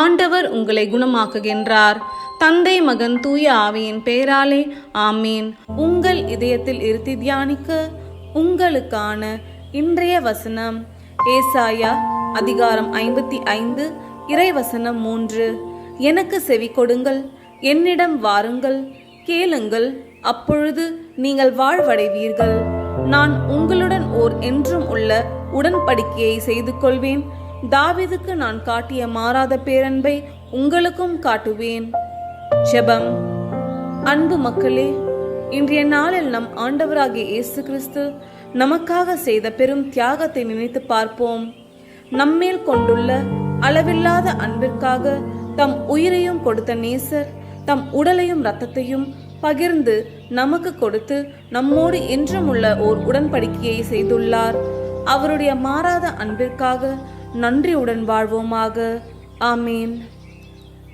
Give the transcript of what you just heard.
ஆண்டவர் உங்களை குணமாக்குகின்றார். தந்தை, மகன், தூய ஆவியின் பெயராலே ஆமீன். உங்கள் இதயத்தில் இருத்தி தியானிக்க உங்களுக்கான இன்றைய வசனம் ஏசாயா அதிகாரம் 55 இறைவசனம் 3. எனக்கு செவி கொடுங்கள், என்னிடம் வாருங்கள், கேளுங்கள், அப்பொழுது நீங்கள் வாழ்வடைவீர்கள். நான் உங்களுடன் ஓர் என்றும் உள்ள உடன்படிக்கையை செய்து கொள்வேன். தாவீதுக்கு நான் காட்டிய மாறாத பேரன்பை உங்களுக்கும் காட்டுவேன். ஜெபம். அன்பு மக்களே, இன்றைய நாளில் நம் ஆண்டவராகிய இயேசு கிறிஸ்து நமக்காக செய்த பெரும் தியாகத்தை நினைத்து பார்ப்போம். நம்மேல் கொண்டுள்ள அளவில்லாத அன்பிற்காக தம் உயிரையும் கொடுத்த நேசர் தம் உடலையும் இரத்தத்தையும் பகிர்ந்து நமக்கு கொடுத்து நம்மோடு என்றும் உள்ள ஓர் உடன்படிக்கையை செய்துள்ளார். அவருடைய மாறாத அன்பிற்காக நன்றியுடன் வாழ்வோமாக. ஆமீன்.